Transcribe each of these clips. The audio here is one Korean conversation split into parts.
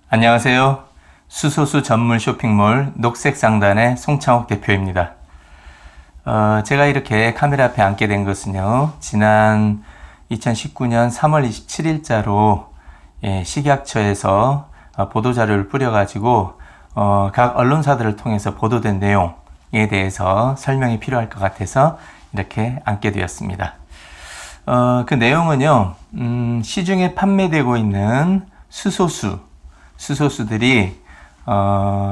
안녕하세요. 수소수 전문 쇼핑몰 녹색상단의 송창욱 대표입니다. 제가 이렇게 카메라 앞에 앉게 된 것은요, 지난 2019년 3월 27일자로 식약처에서 보도자료를 뿌려가지고 각 언론사들을 통해서 보도된 내용에 대해서 설명이 필요할 것 같아서 이렇게 앉게 되었습니다. 그 내용은요, 시중에 판매되고 있는 수소수들이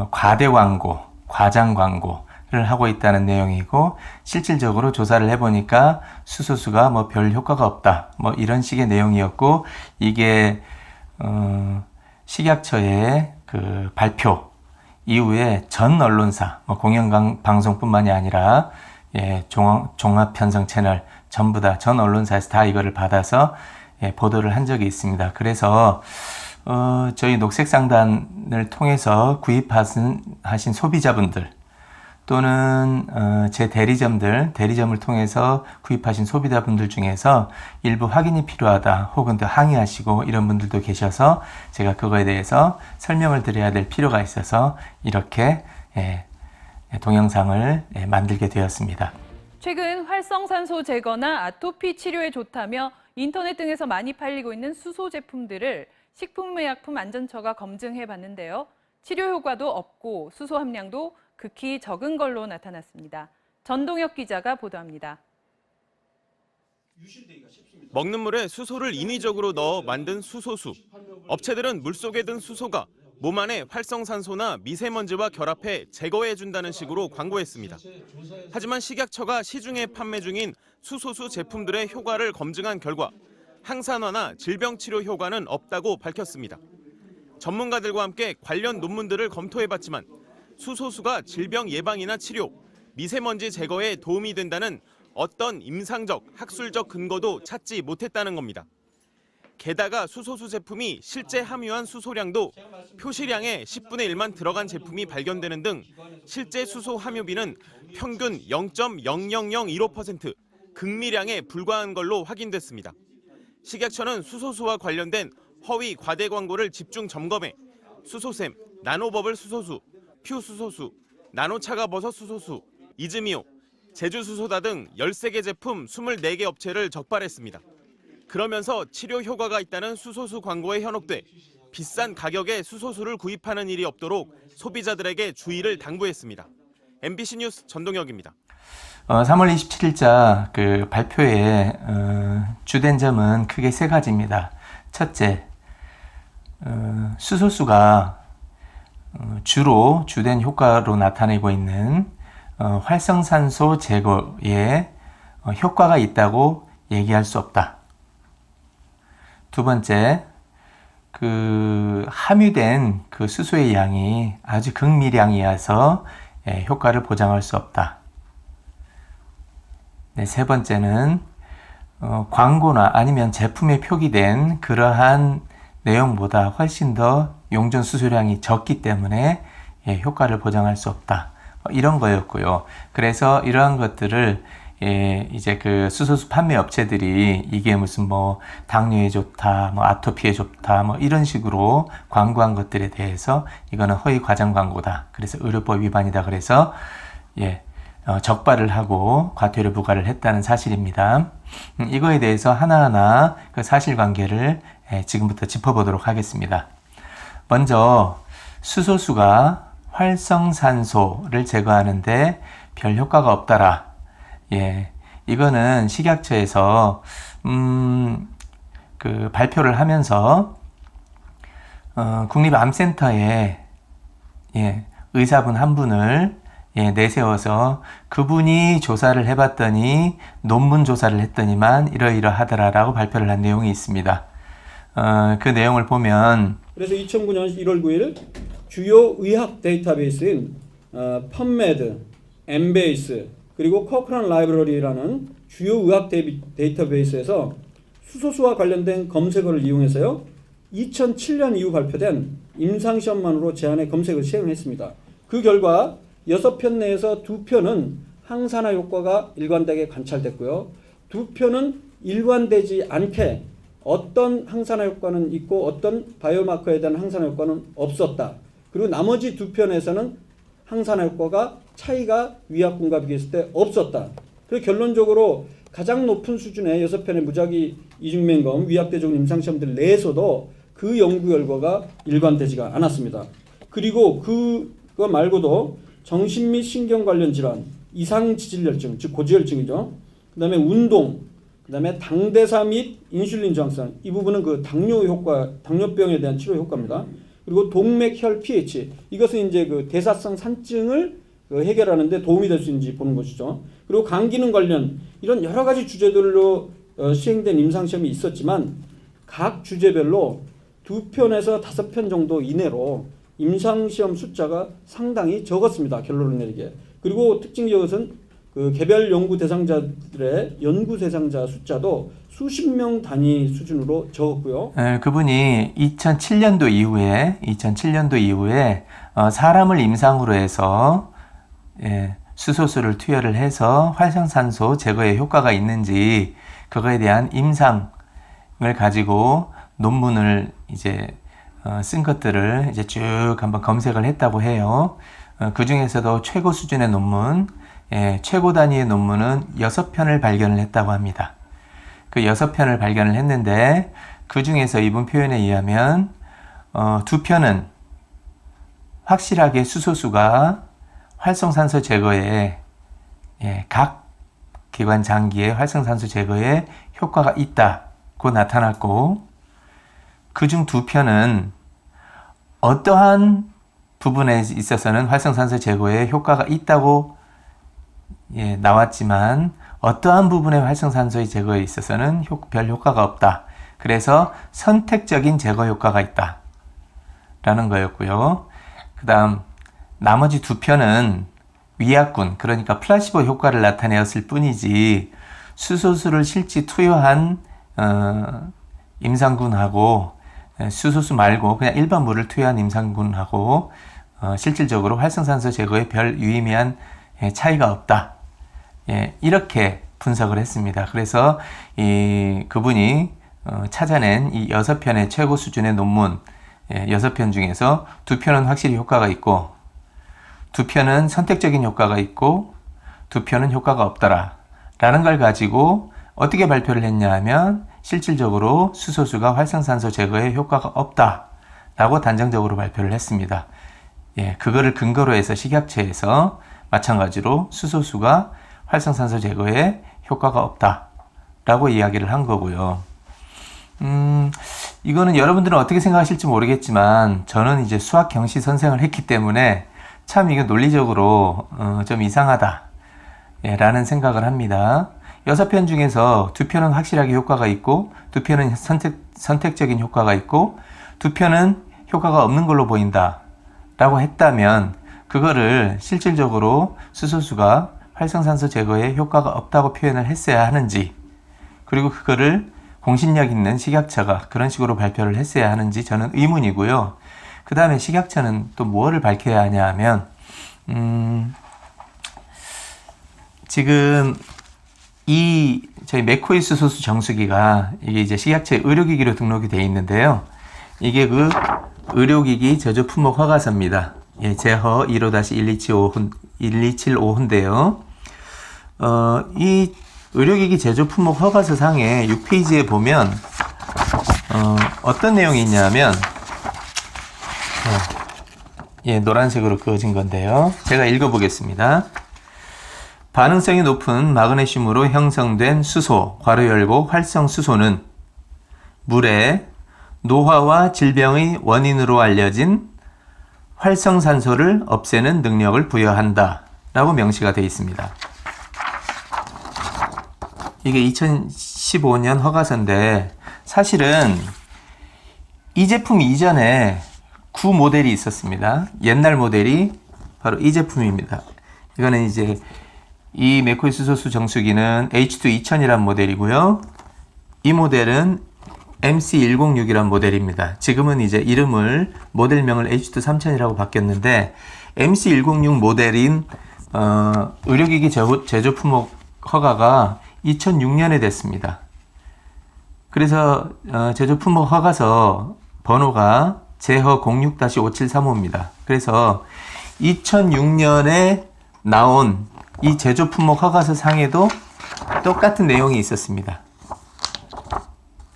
과대 광고, 과장 광고를 하고 있다는 내용이고, 실질적으로 조사를 해보니까 수소수가 뭐 별 효과가 없다, 뭐 이런 식의 내용이었고, 이게 식약처의 그 발표 이후에 전 언론사, 뭐 공영방송뿐만이 아니라 종합편성 채널 전부 다 전 언론사에서 다 이거를 받아서 보도를 한 적이 있습니다. 그래서 저희 녹색상단을 통해서 구입하신 소비자분들 또는 제 대리점을 통해서 구입하신 소비자분들 중에서 일부 확인이 필요하다 혹은 더 항의하시고 이런 분들도 계셔서 제가 그거에 대해서 설명을 드려야 될 필요가 있어서 이렇게 동영상을 만들게 되었습니다. 최근 활성산소 제거나 아토피 치료에 좋다며 인터넷 등에서 많이 팔리고 있는 수소 제품들을 식품의약품안전처가 검증해 봤는데요. 치료 효과도 없고 수소 함량도 극히 적은 걸로 나타났습니다. 전동혁 기자가 보도합니다. 먹는 물에 수소를 인위적으로 넣어 만든 수소수. 업체들은 물속에 든 수소가 몸 안에 활성산소나 미세먼지와 결합해 제거해준다는 식으로 광고했습니다. 하지만 식약처가 시중에 판매 중인 수소수 제품들의 효과를 검증한 결과 항산화나 질병 치료 효과는 없다고 밝혔습니다. 전문가들과 함께 관련 논문들을 검토해봤지만 수소수가 질병 예방이나 치료, 미세먼지 제거에 도움이 된다는 어떤 임상적, 학술적 근거도 찾지 못했다는 겁니다. 게다가 수소수 제품이 실제 함유한 수소량도 표시량의 10분의 1만 들어간 제품이 발견되는 등 실제 수소 함유비는 평균 0.00015%, 극미량에 불과한 걸로 확인됐습니다. 식약처는 수소수와 관련된 허위 과대 광고를 집중 점검해 수소샘, 나노버블 수소수, 퓨수소수, 나노차가버섯 수소수, 이즈미오, 제주수소다 등 13개 제품 24개 업체를 적발했습니다. 그러면서 치료 효과가 있다는 수소수 광고에 현혹돼 비싼 가격에 수소수를 구입하는 일이 없도록 소비자들에게 주의를 당부했습니다. MBC 뉴스 전동혁입니다. 3월 27일자 그 발표에 주된 점은 크게 세 가지입니다. 첫째, 수소수가 주된 효과로 나타내고 있는 활성산소 제거에 효과가 있다고 얘기할 수 없다. 두 번째, 그 함유된 그 수소의 양이 아주 극미량이어서 효과를 보장할 수 없다. 네, 세 번째는 광고나 아니면 제품에 표기된 그러한 내용보다 훨씬 더 용존 수소량이 적기 때문에 효과를 보장할 수 없다. 이런 거였고요. 그래서 이러한 것들을 이제 그 수소수 판매 업체들이 이게 무슨 뭐 당뇨에 좋다, 뭐 아토피에 좋다, 뭐 이런 식으로 광고한 것들에 대해서 이거는 허위 과장 광고다. 그래서 의료법 위반이다. 그래서 적발을 하고 과태료 부과를 했다는 사실입니다. 이거에 대해서 하나하나 그 사실관계를 지금부터 짚어보도록 하겠습니다. 먼저 수소수가 활성산소를 제거하는데 별 효과가 없다라. 이거는 식약처에서 그 발표를 하면서 국립암센터에 의사분 한 분을 내세워서 그분이 조사를 해봤더니 논문 조사를 했더니만 이러이러하더라라고 발표를 한 내용이 있습니다. 그 내용을 보면 그래서 2009년 1월 9일 주요 의학 데이터베이스인 펀메드, 엠베이스 그리고 코크란 라이브러리라는 주요 의학 데이터베이스에서 수소수와 관련된 검색어를 이용해서요 2007년 이후 발표된 임상시험만으로 제한의 검색을 시행했습니다. 그 결과 6편 내에서 2편은 항산화 효과가 일관되게 관찰됐고요. 2편은 일관되지 않게 어떤 항산화 효과는 있고 어떤 바이오마커에 대한 항산화 효과는 없었다. 그리고 나머지 두 편에서는 항산화 효과가 차이가 위약군과 비교했을 때 없었다. 그래서 결론적으로 가장 높은 수준의 6편의 무작위 이중면검 위약대조군 임상시험들 내에서도 그 연구 결과가 일관되지가 않았습니다. 그리고 그거 말고도 정신 및 신경 관련 질환, 이상지질혈증, 즉 고지혈증이죠. 그 다음에 운동, 그 다음에 당대사 및 인슐린 저항성, 이 부분은 그 당뇨 효과, 당뇨병에 대한 치료 효과입니다. 그리고 동맥혈 pH, 이것은 이제 그 대사성 산증을 해결하는데 도움이 될 수 있는지 보는 것이죠. 그리고 간 기능 관련 이런 여러 가지 주제들로 시행된 임상시험이 있었지만 각 주제별로 2편에서 5편 정도 이내로 임상시험 숫자가 상당히 적었습니다. 결론을 내리게. 그리고 특징적인 것은 그 개별 연구 대상자들의 연구 대상자 숫자도 수십 명 단위 수준으로 적었고요. 그분이 2007년도 이후에 사람을 임상으로 해서 수소수를 투여를 해서 활성산소 제거에 효과가 있는지 그거에 대한 임상을 가지고 논문을 이제 쓴 것들을 이제 쭉 한번 검색을 했다고 해요. 그 중에서도 최고 수준의 논문, 최고 단위의 논문은 6편을 발견을 했다고 합니다. 그 6편을 발견을 했는데 그 중에서 이분 표현에 의하면 2편은 확실하게 수소수가 활성산소 제거에 각 기관 장기의 활성산소 제거에 효과가 있다고 나타났고 그중 2편은 어떠한 부분에 있어서는 활성산소 제거에 효과가 있다고 나왔지만 어떠한 부분의 활성산소의 제거에 있어서는 별 효과가 없다. 그래서 선택적인 제거 효과가 있다. 라는 거였고요. 그 다음 나머지 2편은 위약군, 그러니까 플라시보 효과를 나타내었을 뿐이지 수소수를 실제 투여한 임상군하고 수소수 말고 그냥 일반 물을 투여한 임상군하고 실질적으로 활성산소 제거에 별 유의미한 차이가 없다. 이렇게 분석을 했습니다. 그래서 그분이 찾아낸 이 6편의 최고 수준의 논문 6편 중에서 2편은 확실히 효과가 있고 2편은 선택적인 효과가 있고 2편은 효과가 없더라 라는 걸 가지고 어떻게 발표를 했냐 하면 실질적으로 수소수가 활성산소 제거에 효과가 없다 라고 단정적으로 발표를 했습니다. 그거를 근거로 해서 식약처에서 마찬가지로 수소수가 활성산소 제거에 효과가 없다 라고 이야기를 한 거고요. 이거는 여러분들은 어떻게 생각하실지 모르겠지만 저는 이제 수학 경시 선생을 했기 때문에 참 이게 논리적으로 좀 이상하다 라는 생각을 합니다. 6편 중에서 2편은 확실하게 효과가 있고 2편은 선택적인 효과가 있고 2편은 효과가 없는 걸로 보인다 라고 했다면 그거를 실질적으로 수소수가 활성산소 제거에 효과가 없다고 표현을 했어야 하는지 그리고 그거를 공신력 있는 식약처가 그런 식으로 발표를 했어야 하는지 저는 의문이고요. 그 다음에 식약처는 또 무엇을 밝혀야 하냐 하면 지금 저희 맥코이 수소수 정수기가 이게 이제 식약처의 의료기기로 등록이 되어 있는데요. 이게 그 의료기기 제조 품목 허가서입니다. 제허 15-1275인데요. 이 의료기기 제조 품목 허가서 상에 6페이지에 보면 어떤 내용이 있냐면 노란색으로 그어진 건데요. 제가 읽어보겠습니다. 반응성이 높은 마그네슘으로 형성된 수소, 괄호 열고 활성 수소는 물에 노화와 질병의 원인으로 알려진 활성산소를 없애는 능력을 부여한다 라고 명시가 되어 있습니다. 이게 2015년 허가서인데 사실은 이 제품 이전에 구 모델이 있었습니다. 옛날 모델이 바로 이 제품입니다. 이거는 이제 이 맥코이 수소수 정수기는 H2 2000이란 모델이고요. 이 모델은 MC106이란 모델입니다. 지금은 이제 이름을 모델명을 H2 3000이라고 바뀌었는데 MC106 모델인 의료기기 제조 품목 허가가 2006년에 됐습니다. 그래서 제조 품목 허가서 번호가 제허 06-5735입니다. 그래서 2006년에 나온 이 제조 품목 허가서 상에도 똑같은 내용이 있었습니다.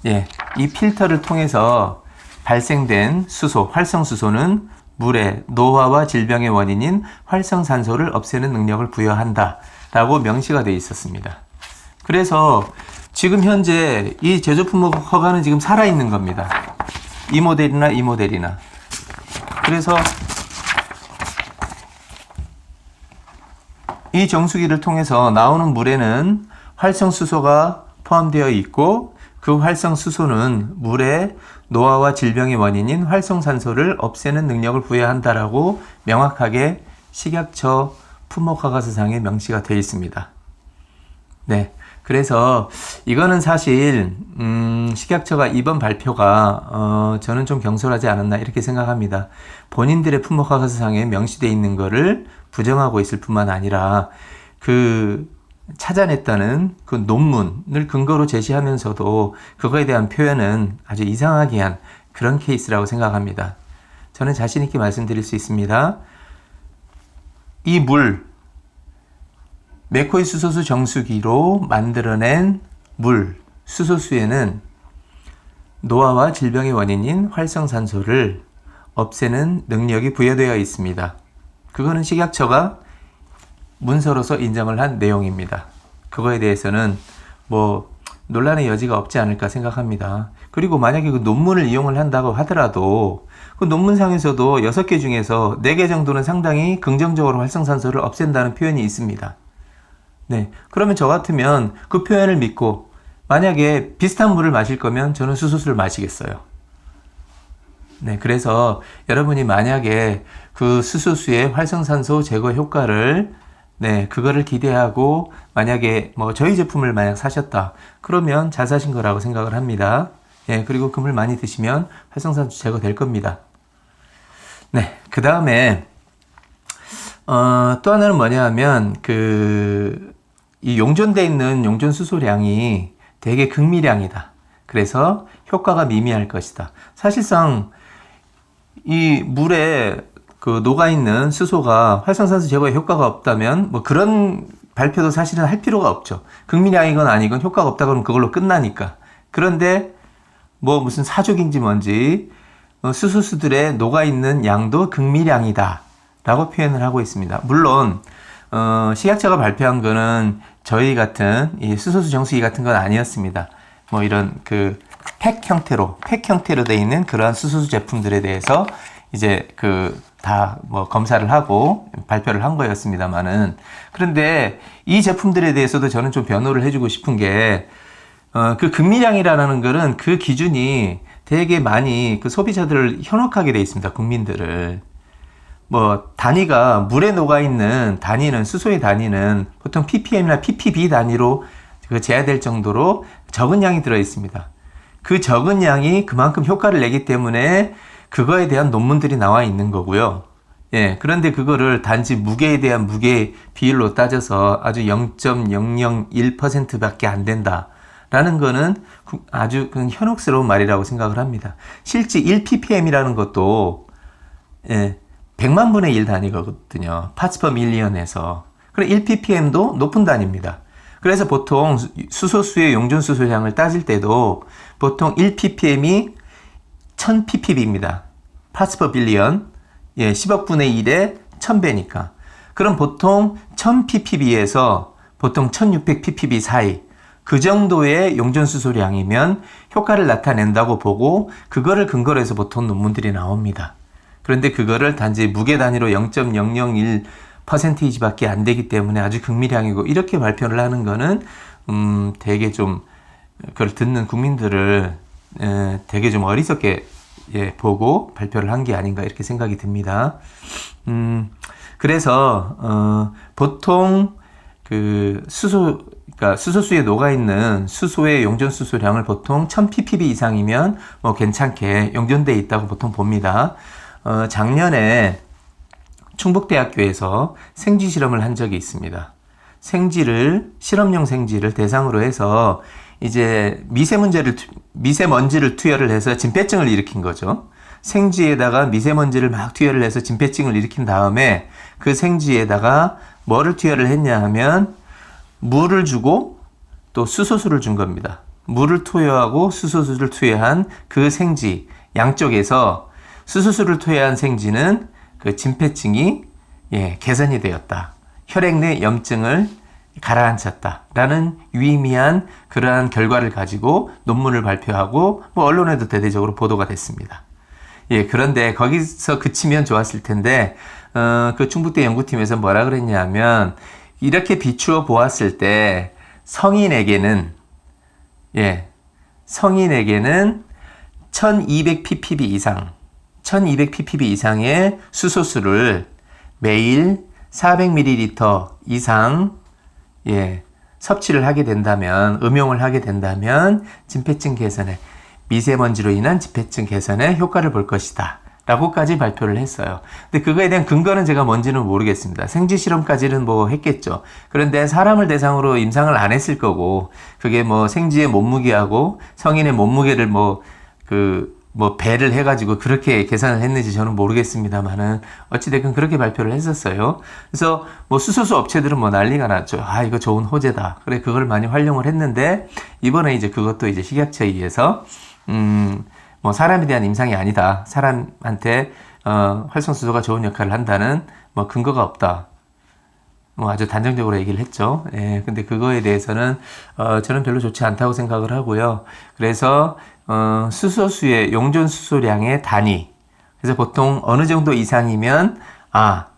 예, 이 필터를 통해서 발생된 수소, 활성수소는 물의 노화와 질병의 원인인 활성산소를 없애는 능력을 부여한다 라고 명시가 되어 있었습니다. 그래서 지금 현재 이 제조 품목 허가는 지금 살아있는 겁니다. 이 모델이나 이 모델이나. 그래서 이 정수기를 통해서 나오는 물에는 활성수소가 포함되어 있고 그 활성수소는 물의 노화와 질병의 원인인 활성산소를 없애는 능력을 부여한다라고 명확하게 식약처 품목허가서상에 명시가 되어 있습니다. 네. 그래서 이거는 사실 식약처가 이번 발표가 저는 좀 경솔하지 않았나 이렇게 생각합니다. 본인들의 품목허가서상에 명시되어 있는 거를 부정하고 있을 뿐만 아니라 그 찾아냈다는 그 논문을 근거로 제시하면서도 그거에 대한 표현은 아주 이상하게 한 그런 케이스라고 생각합니다. 저는 자신 있게 말씀드릴 수 있습니다. 이 물, 맥코이 수소수 정수기로 만들어낸 물, 수소수에는 노화와 질병의 원인인 활성산소를 없애는 능력이 부여되어 있습니다. 그거는 식약처가 문서로서 인정을 한 내용입니다. 그거에 대해서는 뭐 논란의 여지가 없지 않을까 생각합니다. 그리고 만약에 그 논문을 이용을 한다고 하더라도 그 논문상에서도 6개 중에서 4개 정도는 상당히 긍정적으로 활성산소를 없앤다는 표현이 있습니다. 네, 그러면 저 같으면 그 표현을 믿고 만약에 비슷한 물을 마실 거면 저는 수소수를 마시겠어요. 네, 그래서 여러분이 만약에 그 수소수의 활성산소 제거 효과를 그거를 기대하고 만약에 뭐 저희 제품을 만약 사셨다. 그러면 잘 사신 거라고 생각을 합니다. 예, 그리고 그 물 많이 드시면 활성산소 제거될 겁니다. 네, 그 다음에 또 하나는 뭐냐 하면 이 용존되어 있는 용존 수소량이 되게 극미량이다. 그래서 효과가 미미할 것이다. 사실상 이 물에 그 녹아있는 수소가 활성산소 제거에 효과가 없다면 뭐 그런 발표도 사실은 할 필요가 없죠. 극미량이건 아니건 효과가 없다 그러면 그걸로 끝나니까. 그런데 뭐 무슨 사족인지 뭔지 수소수들의 녹아있는 양도 극미량이다 라고 표현을 하고 있습니다. 물론 식약처가 발표한 거는 저희 같은 이 수소수 정수기 같은 건 아니었습니다. 뭐 이런 팩 형태로 되어 있는 그러한 수소수 제품들에 대해서 이제 다 뭐 검사를 하고 발표를 한 거였습니다만은, 그런데 이 제품들에 대해서도 저는 좀 변호를 해주고 싶은 게 그 극미량이라는 거는 그 기준이 되게 많이 그 소비자들을 현혹하게 돼 있습니다. 국민들을. 뭐 단위가 물에 녹아있는 단위는 수소의 단위는 보통 ppm이나 ppb 단위로 제한될 정도로 적은 양이 들어 있습니다. 그 적은 양이 그만큼 효과를 내기 때문에 그거에 대한 논문들이 나와 있는 거고요. 예, 그런데 그거를 단지 무게에 대한 무게 비율로 따져서 아주 0.001%밖에 안 된다라는 거는 아주 현혹스러운 말이라고 생각을 합니다. 실제 1ppm이라는 것도 100만 분의 1 단위거든요. parts per million에서. 그럼 1ppm도 높은 단위입니다. 그래서 보통 수소수의 용존 수소량을 따질 때도 보통 1ppm이 1000ppb입니다. parts per billion. 10억 분의 1에 1000배니까. 그럼 보통 1000ppb에서 보통 1600ppb 사이. 그 정도의 용존 수소량이면 효과를 나타낸다고 보고 그거를 근거로 해서 보통 논문들이 나옵니다. 그런데 그거를 단지 무게 단위로 0.001%밖에 안 되기 때문에 아주 극미량이고 이렇게 발표를 하는 거는 되게 좀 그걸 듣는 국민들을 되게 좀 어리석게 보고 발표를 한 게 아닌가 이렇게 생각이 듭니다. 그래서 보통 그러니까 수소수에 녹아있는 수소의 용존 수소량을 보통 1000ppb 이상이면 뭐 괜찮게 용존되어 있다고 보통 봅니다. 작년에 충북대학교에서 생쥐 실험을 한 적이 있습니다. 실험용 생쥐를 대상으로 해서 이제 미세먼지를 투여를 해서 진폐증을 일으킨 거죠. 생쥐에다가 미세먼지를 막 투여를 해서 진폐증을 일으킨 다음에 그 생쥐에다가 뭐를 투여를 했냐 하면 물을 주고 또 수소수를 준 겁니다. 물을 투여하고 수소수를 투여한 그 생쥐 양쪽에서 수소수를 투여한 생쥐는 그 진폐증이 개선이 되었다. 혈액 내 염증을 가라앉혔다라는 유의미한 그러한 결과를 가지고 논문을 발표하고 뭐 언론에도 대대적으로 보도가 됐습니다. 그런데 거기서 그치면 좋았을 텐데 그 충북대 연구팀에서 뭐라 그랬냐면 이렇게 비추어 보았을 때 성인에게는 1200 ppb 이상 1200 ppb 이상의 수소수를 매일 400ml 이상 섭취를 하게 된다면, 음용을 하게 된다면 진폐증 개선에, 미세먼지로 인한 진폐증 개선에 효과를 볼 것이다 라고까지 발표를 했어요. 근데 그거에 대한 근거는 제가 뭔지는 모르겠습니다. 생쥐 실험까지는 뭐 했겠죠. 그런데 사람을 대상으로 임상을 안 했을 거고, 그게 뭐 생쥐의 몸무게하고 성인의 몸무게를 배를 해가지고 그렇게 계산을 했는지 저는 모르겠습니다만은 어찌됐건 그렇게 발표를 했었어요. 그래서 뭐 수소수 업체들은 뭐 난리가 났죠. 이거 좋은 호재다. 그래, 그걸 많이 활용을 했는데 이번에 이제 그것도 이제 식약처에 의해서 뭐 사람에 대한 임상이 아니다. 사람한테 활성수소가 좋은 역할을 한다는 뭐 근거가 없다. 뭐 아주 단정적으로 얘기를 했죠. 근데 그거에 대해서는 저는 별로 좋지 않다고 생각을 하고요. 그래서 수소수의 용존 수소량의 단위. 그래서 보통 어느 정도 이상이면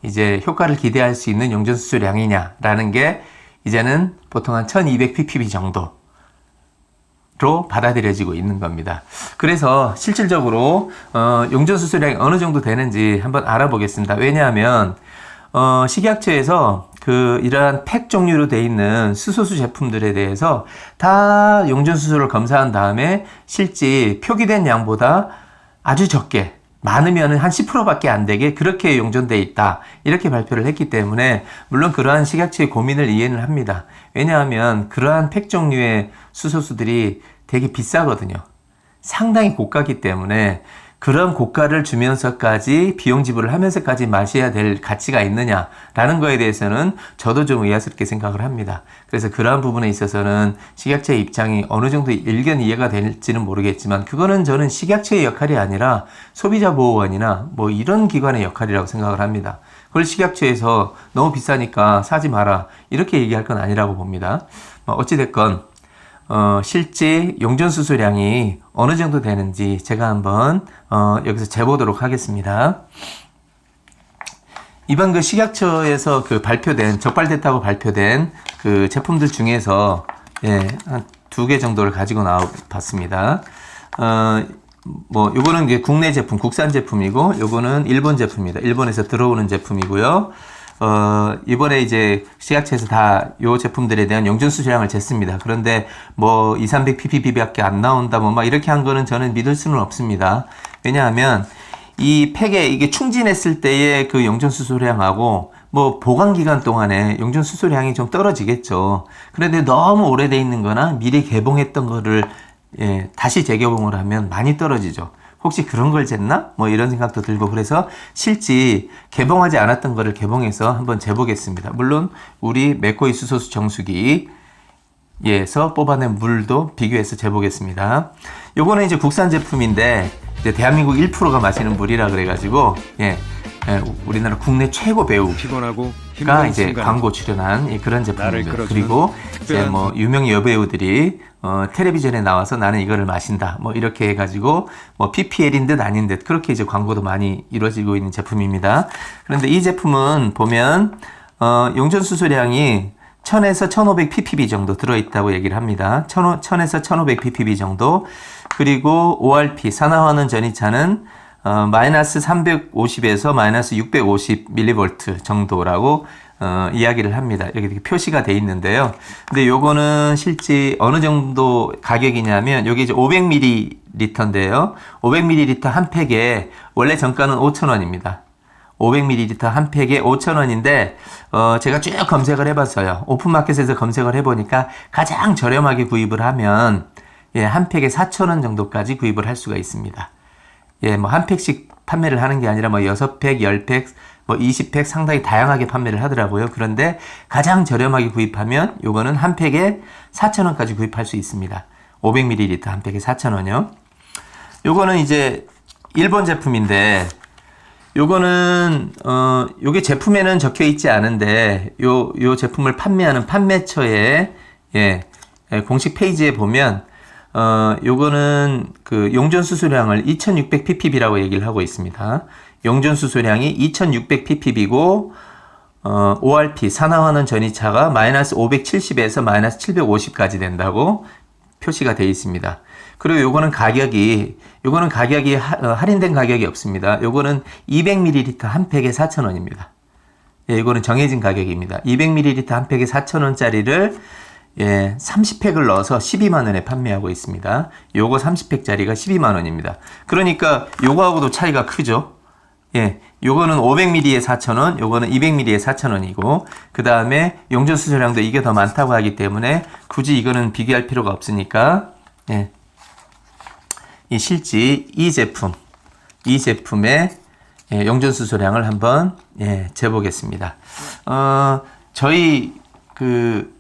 이제 효과를 기대할 수 있는 용존 수소량이냐라는 게 이제는 보통 한 1200 ppb 정도로 받아들여지고 있는 겁니다. 그래서 실질적으로 용존 수소량이 어느 정도 되는지 한번 알아보겠습니다. 왜냐하면 식약처에서 이러한 팩 종류로 되어 있는 수소수 제품들에 대해서 다 용존수소를 검사한 다음에 실제 표기된 양보다 아주 적게, 많으면 한 10%밖에 안 되게 그렇게 용존되어 있다. 이렇게 발표를 했기 때문에 물론 그러한 식약처의 고민을 이해는 합니다. 왜냐하면 그러한 팩 종류의 수소수들이 되게 비싸거든요. 상당히 고가기 때문에 그런 고가를 주면서까지 비용 지불을 하면서까지 마셔야 될 가치가 있느냐라는 거에 대해서는 저도 좀 의아스럽게 생각을 합니다. 그래서 그러한 부분에 있어서는 식약처의 입장이 어느 정도 일견 이해가 될지는 모르겠지만 그거는 저는 식약처의 역할이 아니라 소비자보호원이나 뭐 이런 기관의 역할이라고 생각을 합니다. 그걸 식약처에서 너무 비싸니까 사지 마라 이렇게 얘기할 건 아니라고 봅니다. 어찌됐건 실제 용존수소량이 어느 정도 되는지 제가 한번 여기서 재보도록 하겠습니다. 이번 그 식약처에서 적발됐다고 발표된 그 제품들 중에서 한 2개 정도를 가지고 나와봤습니다. 요거는 이제 국내 제품, 국산 제품이고, 요거는 일본 제품입니다. 일본에서 들어오는 제품이고요. 이번에 이제 식약처에서 다 요 제품들에 대한 용존수소량을 쟀습니다. 그런데 200-300 ppb밖에 안 나온다 막 이렇게 한 거는 저는 믿을 수는 없습니다. 왜냐하면 이 팩에 이게 충진했을 때의 그 용존수소량하고 보관 기간 동안에 용존수소량이 좀 떨어지겠죠. 그런데 너무 오래돼 있는 거나 미리 개봉했던 거를 다시 재개봉을 하면 많이 떨어지죠. 혹시 그런 걸 쟀나? 이런 생각도 들고 그래서 실제 개봉하지 않았던 거를 개봉해서 한번 재보겠습니다. 물론 우리 맥코이 수소수 정수기에서 뽑아낸 물도 비교해서 재보겠습니다. 요거는 이제 국산 제품인데 이제 대한민국 1%가 마시는 물이라 그래가지고 우리나라 국내 최고 배우 피곤하고 가 이제 광고 출연한 그런 제품입니다. 그리고 이제 유명 여배우들이 텔레비전에 나와서 나는 이거를 마신다. 이렇게 해가지고 PPL인 듯 아닌 듯 그렇게 이제 광고도 많이 이루어지고 있는 제품입니다. 그런데 이 제품은 보면 용존수소량이 1000에서 1500 ppb 정도 들어있다고 얘기를 합니다. 1000에서 1500 ppb 정도. 그리고 ORP 산화환원 전이차는 마이너스 350에서 마이너스 650 mV 정도라고 이야기를 합니다. 여기 표시가 돼 있는데요. 근데 요거는 실제 어느 정도 가격이냐면 여기 이제 500ml인데요. 500ml 한 팩에 원래 정가는 5,000원입니다. 500ml 한 팩에 5,000원인데 제가 쭉 검색을 해봤어요. 오픈마켓에서 검색을 해보니까 가장 저렴하게 구입을 하면 한 팩에 4,000원 정도까지 구입을 할 수가 있습니다. 뭐 한 팩씩 판매를 하는 게 아니라 뭐 6팩, 10팩, 뭐 20팩 상당히 다양하게 판매를 하더라고요. 그런데 가장 저렴하게 구입하면 요거는 한 팩에 4,000원까지 구입할 수 있습니다. 500ml 한 팩에 4,000원이요. 요거는 이제 일본 제품인데 요거는 요게 제품에는 적혀 있지 않은데 요 제품을 판매하는 판매처의 공식 페이지에 보면 요거는 그 용전 수소량을 2600ppb라고 얘기를 하고 있습니다. 용전 수소량이 2600ppb고 ORP 산화환원 전이차가 마이너스 570에서 마이너스 750까지 된다고 표시가 되어 있습니다. 그리고 요거는 가격이 할인된 가격이 없습니다. 요거는 200ml 한 팩에 4,000원입니다. 이거는 정해진 가격입니다. 200ml 한 팩에 4,000원짜리를 30팩을 넣어서 12만 원에 판매하고 있습니다. 요거 30팩짜리가 12만 원입니다. 그러니까 요거하고도 차이가 크죠. 요거는 500ml에 4,000원, 요거는 200ml에 4,000원이고, 그 다음에 용전 수소량도 이게 더 많다고 하기 때문에 굳이 이거는 비교할 필요가 없으니까, 이 실지 이 제품의 용전 수소량을 한번 재보겠습니다. 저희 그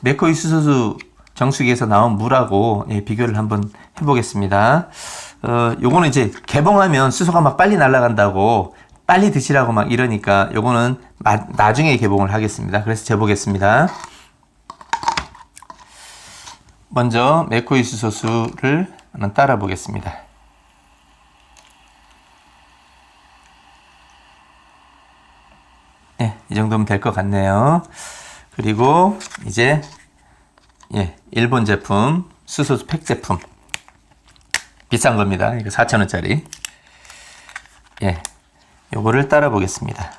맥코이 수소수 정수기에서 나온 물하고 비교를 한번 해보겠습니다. 요거는 이제 개봉하면 수소가 막 빨리 날아간다고 빨리 드시라고 막 이러니까 요거는 나중에 개봉을 하겠습니다. 그래서 재보겠습니다. 먼저 맥코이 수소수를 한번 따라 보겠습니다. 이 정도면 될 것 같네요. 그리고 이제 일본 제품 수소수 팩 제품 비싼 겁니다. 이거 4,000원짜리. 요거를 따라 보겠습니다.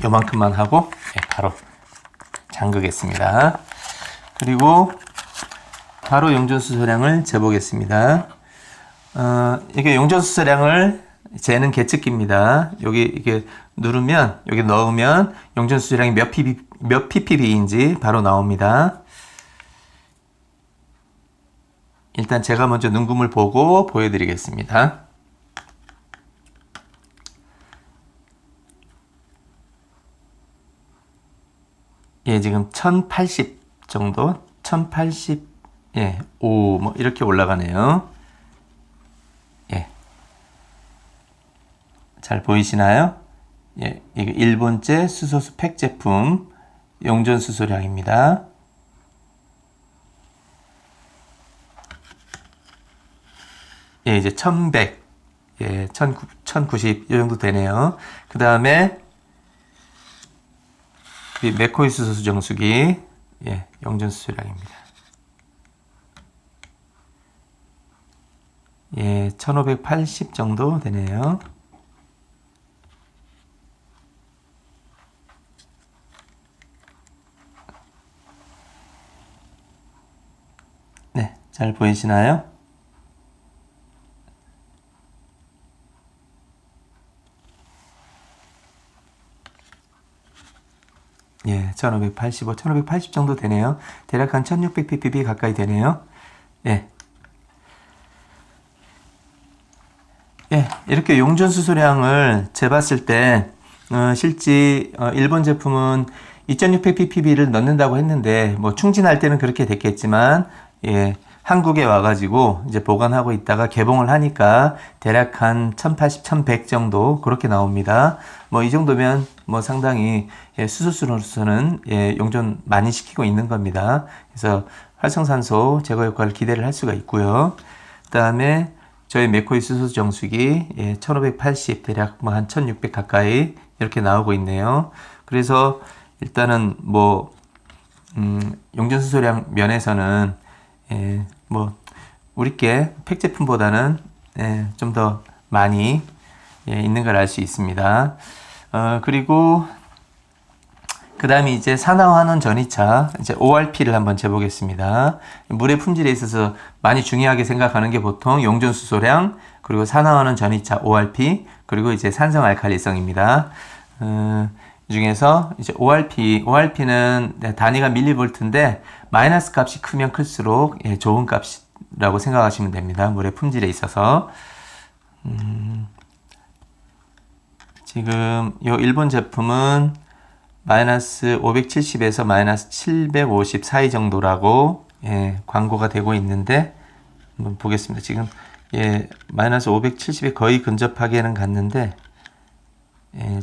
요만큼만 하고 바로 잠그겠습니다. 그리고 바로 용전 수소량을 재보겠습니다. 이게 용전 수소량을 재는 계측기입니다. 여기 이렇게 누르면 여기 넣으면 용전 수소량이 몇 ppb인지 바로 나옵니다. 일단 제가 먼저 눈금을 보고 보여드리겠습니다. 지금 1080 정도, 1080, 5, 뭐 이렇게 올라가네요. 잘 보이시나요? 이게 일본제 수소수 팩 제품 용전 수소량입니다. 이제 1100, 1090 이 정도 되네요. 그 다음에 맥코이 수소수 정수기 용전 수소량입니다. 1580 정도 되네요. 잘 보이시나요? 예, 1585, 1580 정도 되네요. 대략 한 1600ppb 가까이 되네요. 예. 예, 이렇게 용전 수소량을 재봤을 때, 실제, 일본 제품은 2600ppb를 넣는다고 했는데, 뭐, 충진할 때는 그렇게 됐겠지만, 예, 한국에 와가지고 이제 보관하고 있다가 개봉을 하니까 대략 한 1080, 1100 정도 그렇게 나옵니다. 뭐 이 정도면 뭐 상당히 수소수로서는 용전 많이 시키고 있는 겁니다. 그래서 활성산소 제거 효과를 기대를 할 수가 있고요. 그 다음에 저희 맥코이 수소수 정수기 1580 대략 뭐 한 1600 가까이 이렇게 나오고 있네요. 그래서 일단은 뭐 용전 수소량 면에서는 뭐 우리께 팩 제품보다는 좀 더 많이 있는 걸 알 수 있습니다. 그리고 그 그 다음에 이제 산화환원 전이차, 이제 ORP를 한번 재보겠습니다. 물의 품질에 있어서 많이 중요하게 생각하는 게 보통 용존 수소량, 그리고 산화환원 전이차 ORP, 그리고 이제 산성 알칼리성입니다. 이 중에서 이제 ORP는 단위가 밀리볼트인데 마이너스 값이 크면 클수록 좋은 값이라고 생각하시면 됩니다. 물의 품질에 있어서. 지금 이 일본 제품은 마이너스 570에서 마이너스 750 사이 정도라고 광고가 되고 있는데 한번 보겠습니다. 지금 마이너스 570에 거의 근접하게는 갔는데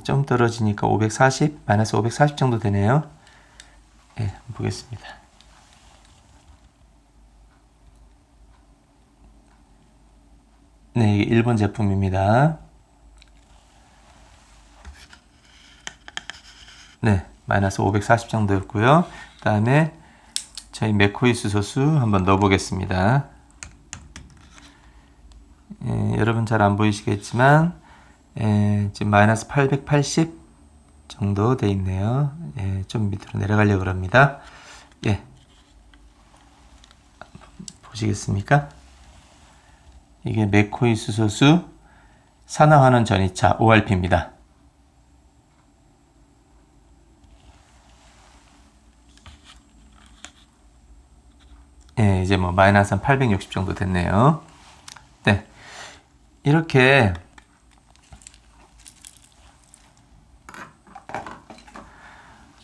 좀 떨어지니까 540, 마이너스 540 정도 되네요. 한번 보겠습니다. 네, 이게 일본 제품입니다. 네, 마이너스 540 정도였고요. 그 다음에 저희 맥코이 수소수 한번 넣어보겠습니다. 여러분 잘 안 보이시겠지만 지금 마이너스 880 정도 돼 있네요. 좀 밑으로 내려가려고 합니다. 보시겠습니까? 이게 맥코이 수소수 산화환원 전이차 ORP입니다. 이제 뭐 마이너스 한 860 정도 됐네요. 네, 이렇게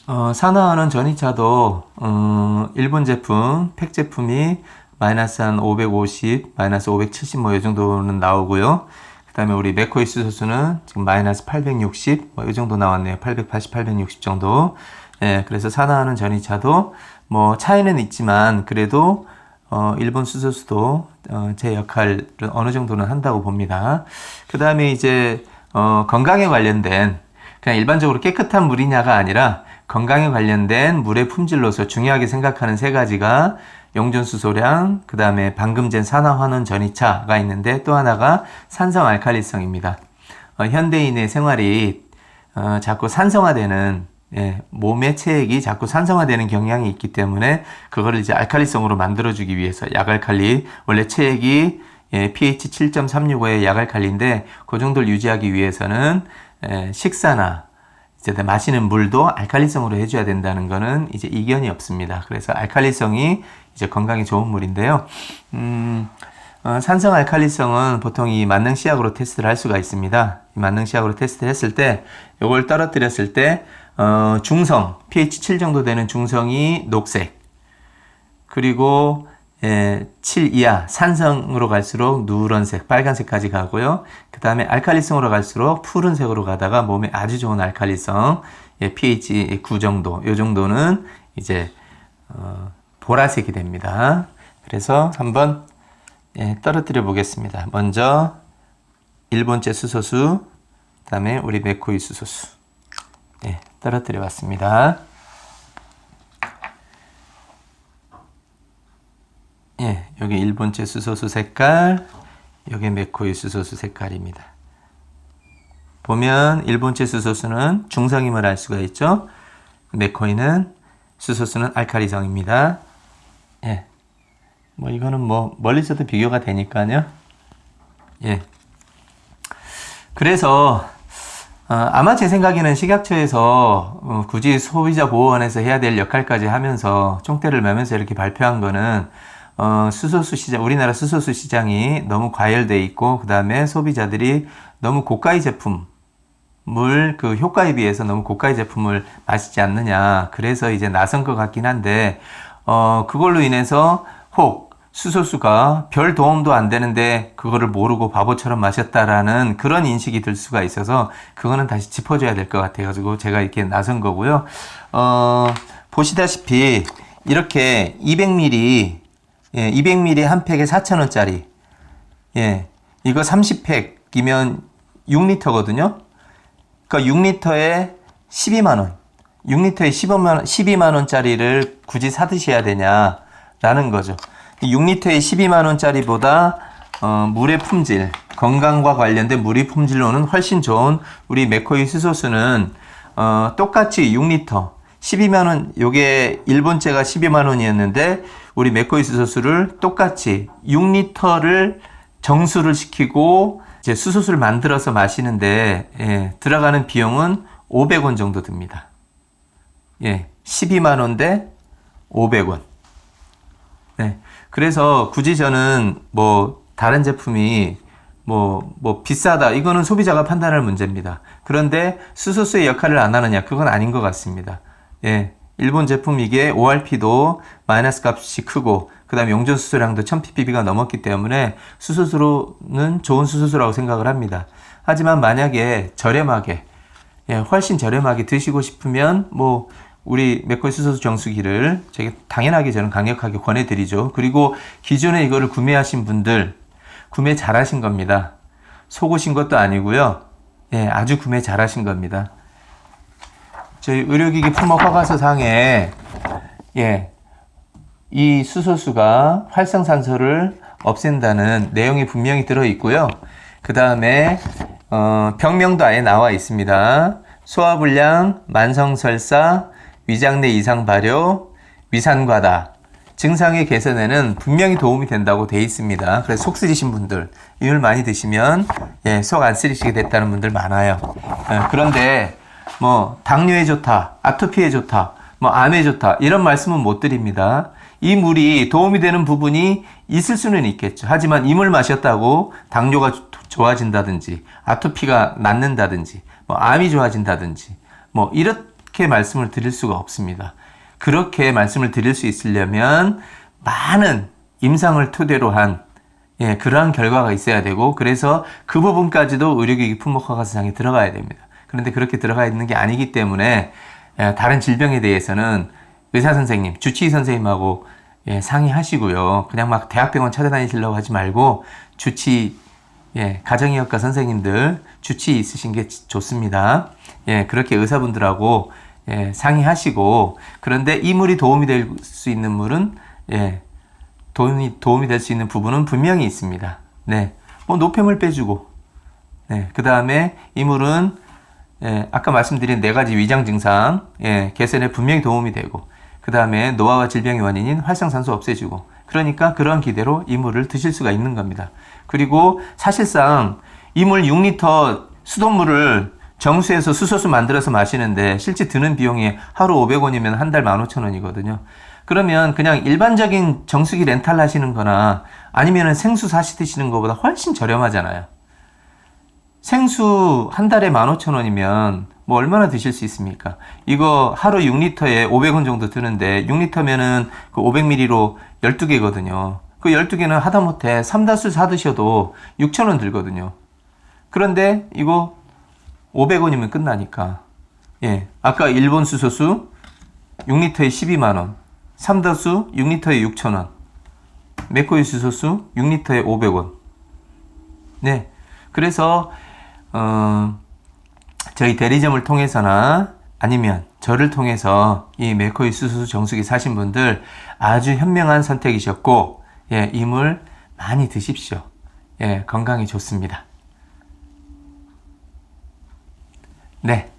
산화환원 전이차도 일본 제품, 팩 제품이 마이너스 한 550, 마이너스 570 뭐 이 정도는 나오고요. 그 다음에 우리 맥코이 수소수는 지금 마이너스 860 뭐 이 정도 나왔네요. 880, 860 정도. 그래서 산화환원 전이차도 뭐 차이는 있지만 그래도 일본 수소수도 제 역할을 어느 정도는 한다고 봅니다. 그 다음에 이제 건강에 관련된 그냥 일반적으로 깨끗한 물이냐가 아니라 건강에 관련된 물의 품질로서 중요하게 생각하는 세 가지가 용존수소량, 그 다음에 방금 전 산화환원 전이차가 있는데 또 하나가 산성 알칼리성입니다. 현대인의 생활이 자꾸 산성화되는 몸의 체액이 자꾸 산성화되는 경향이 있기 때문에 그거를 이제 알칼리성으로 만들어주기 위해서 약알칼리, 원래 체액이 pH 7.365의 약알칼리인데 그 정도를 유지하기 위해서는 식사나 이제 마시는 물도 알칼리성으로 해줘야 된다는 거는 이제 이견이 없습니다. 그래서 알칼리성이 이제 건강에 좋은 물인데요. 산성 알칼리성은 보통 이 만능 시약으로 테스트를 할 수가 있습니다. 이 만능 시약으로 테스트를 했을 때 이걸 떨어뜨렸을 때 중성, pH 7 정도 되는 중성이 녹색, 그리고 7 이하 산성으로 갈수록 누런색, 빨간색까지 가고요. 그 다음에 알칼리성으로 갈수록 푸른색으로 가다가 몸에 아주 좋은 알칼리성, pH 9 정도, 이 정도는 이제 보라색이 됩니다. 그래서 한번 떨어뜨려 보겠습니다. 먼저 일본제 수소수, 그 다음에 우리 맥코이 수소수 떨어뜨려 봤습니다. 여기 일본제 수소수 색깔, 여기 맥코이 수소수 색깔입니다. 보면 일본제 수소수는 중성임을 알 수가 있죠. 맥코이는 수소수는 알칼리성입니다. 뭐 이거는 뭐 멀리서도 비교가 되니까요. 그래서 아마 제 생각에는 식약처에서 굳이 소비자 보호원에서 해야 될 역할까지 하면서 총대를 매면서 이렇게 발표한 거는 수소수 시장, 우리나라 수소수 시장이 너무 과열돼 있고, 그 다음에 소비자들이 너무 고가의 제품, 그 효과에 비해서 너무 고가의 제품을 마시지 않느냐. 그래서 이제 나선 것 같긴 한데, 그걸로 인해서 혹 수소수가 별 도움도 안 되는데 그거를 모르고 바보처럼 마셨다라는 그런 인식이 들 수가 있어서 그거는 다시 짚어줘야 될 것 같아가지고 제가 이렇게 나선 거고요. 보시다시피 이렇게 200ml, 200ml 한 팩에 4,000원짜리, 이거 30팩이면 6리터거든요. 그러니까 6리터에 12만원, 6리터에 12만원짜리를 굳이 사드셔야 되냐라는 거죠. 6리터에 12만원짜리보다 물의 품질, 건강과 관련된 물의 품질로는 훨씬 좋은 우리 맥코이 수소수는 똑같이 6리터, 12만 원, 요게 일본제가 12만 원이었는데 우리 맥코이 수소수를 똑같이 6리터를 정수를 시키고 이제 수소수를 만들어서 마시는데 예, 들어가는 비용은 500원 정도 듭니다. 예, 12만 원 대 500원. 네. 그래서 굳이 저는 뭐 다른 제품이 뭐 비싸다. 이거는 소비자가 판단할 문제입니다. 그런데 수소수의 역할을 안 하느냐? 그건 아닌 것 같습니다. 예. 일본 제품 이게 ORP도 마이너스 값이 크고 그다음에 용존 수소량도 1000ppb가 넘었기 때문에 수소수로는 좋은 수소수라고 생각을 합니다. 하지만 만약에 저렴하게 예, 훨씬 저렴하게 드시고 싶으면 뭐 우리 맥코이 수소수 정수기를 되게 당연하게 저는 강력하게 권해드리죠. 그리고 기존에 이거를 구매하신 분들 구매 잘하신 겁니다. 속으신 것도 아니고요. 예, 아주 구매 잘하신 겁니다. 저희 의료기기 품목 허가서 상에 예, 이 수소수가 활성산소를 없앤다는 내용이 분명히 들어 있고요. 그 다음에 병명도 아예 나와 있습니다. 소화불량, 만성설사, 위장내 이상 발효, 위산과다 증상의 개선에는 분명히 도움이 된다고 돼 있습니다. 그래서 속 쓰리신 분들, 이걸 많이 드시면 예, 속 안 쓰리시게 됐다는 분들 많아요. 그런데 뭐 당뇨에 좋다, 아토피에 좋다, 뭐 암에 좋다 이런 말씀은 못 드립니다. 이 물이 도움이 되는 부분이 있을 수는 있겠죠. 하지만 이 물 마셨다고 당뇨가 좋아진다든지 아토피가 낫는다든지 뭐 암이 좋아진다든지 뭐 이렇게 말씀을 드릴 수가 없습니다. 그렇게 말씀을 드릴 수 있으려면 많은 임상을 토대로 한 예, 그러한 결과가 있어야 되고 그래서 그 부분까지도 의료기기 품목 허가서상에 들어가야 됩니다. 그런데 그렇게 들어가 있는 게 아니기 때문에 예, 다른 질병에 대해서는 의사 선생님, 주치의 선생님하고 예, 상의하시고요. 그냥 막 대학병원 찾아다니시려고 하지 말고 주치의, 예, 가정의학과 선생님들 주치의 있으신 게 좋습니다. 예, 그렇게 의사분들하고 예, 상의하시고 그런데 이 물이 도움이 될 수 있는 물은 예, 도움이 될 수 있는 부분은 분명히 있습니다. 네, 뭐 노폐물 빼주고 네, 그 다음에 이 물은 예, 아까 말씀드린 4가지 위장 증상 예, 개선에 분명히 도움이 되고 그 다음에 노화와 질병의 원인인 활성산소 없애주고 그러니까 그런 기대로 이 물을 드실 수가 있는 겁니다. 그리고 사실상 이 물 6리터 수돗물을 정수해서 수소수 만들어서 마시는데 실제 드는 비용이 하루 500원이면 한 달 15,000원이거든요. 그러면 그냥 일반적인 정수기 렌탈 하시는 거나 아니면 생수 사시 드시는 것보다 훨씬 저렴하잖아요. 생수 한 달에 15,000원이면 뭐 얼마나 드실 수 있습니까? 이거 하루 6리터에 500원 정도 드는데 6리터면은 그 500ml로 12개거든요. 그 12개는 하다못해 3다수 사드셔도 6,000원 들거든요. 그런데 이거 500원이면 끝나니까. 예. 아까 일본 수소수 6리터에 12만원. 3다수 6리터에 6,000원. 맥코이 수소수 6리터에 500원. 네. 그래서, 저희 대리점을 통해서나 아니면 저를 통해서 이 맥코이 수소수 정수기 사신 분들 아주 현명한 선택이셨고, 예, 이 물 많이 드십시오. 예, 건강에 좋습니다. 네.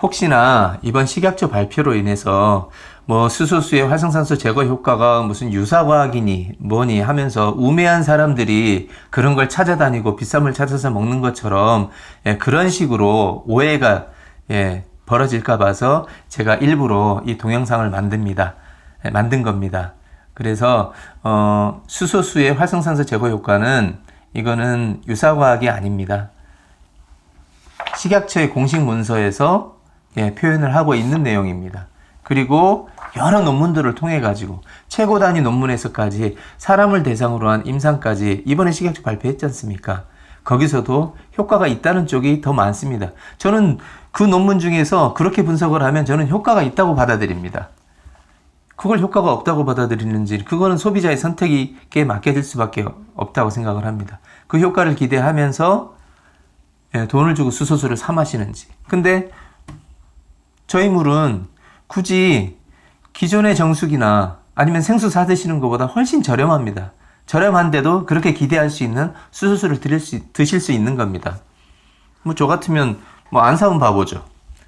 혹시나 이번 식약처 발표로 인해서 뭐 수소수의 활성산소 제거 효과가 무슨 유사과학이니 뭐니 하면서 우매한 사람들이 그런 걸 찾아다니고 비싼 물 찾아서 먹는 것처럼 예, 그런 식으로 오해가 예, 벌어질까 봐서 제가 일부러 이 동영상을 만든 겁니다. 그래서 수소수의 활성산소 제거 효과는 이거는 유사과학이 아닙니다. 식약처의 공식 문서에서 예, 표현을 하고 있는 내용입니다. 그리고 여러 논문들을 통해 가지고 최고 단위 논문에서까지 사람을 대상으로 한 임상까지 이번에 식약처 발표했지 않습니까? 거기서도 효과가 있다는 쪽이 더 많습니다. 저는 그 논문 중에서 그렇게 분석을 하면 저는 효과가 있다고 받아들입니다. 그걸 효과가 없다고 받아들이는지 그거는 소비자의 선택에 맡겨질 수밖에 없다고 생각을 합니다. 그 효과를 기대하면서 예, 돈을 주고 수소수를 사 마시는지. 근데 저희 물은 굳이 기존의 정수기나 아니면 생수 사 드시는 것보다 훨씬 저렴합니다. 저렴한데도 그렇게 기대할 수 있는 수소수를 드실 수 있는 겁니다. 뭐 저 같으면 뭐 안 사면 바보죠.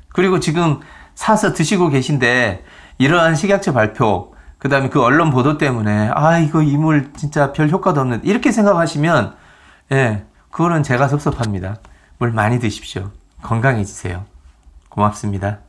그리고 지금 사서 드시고 계신데 이러한 식약처 발표, 그 다음에 그 언론 보도 때문에 이거 이물 진짜 별 효과도 없는 이렇게 생각하시면 그거는 제가 섭섭합니다. 물 많이 드십시오. 건강해지세요. 고맙습니다.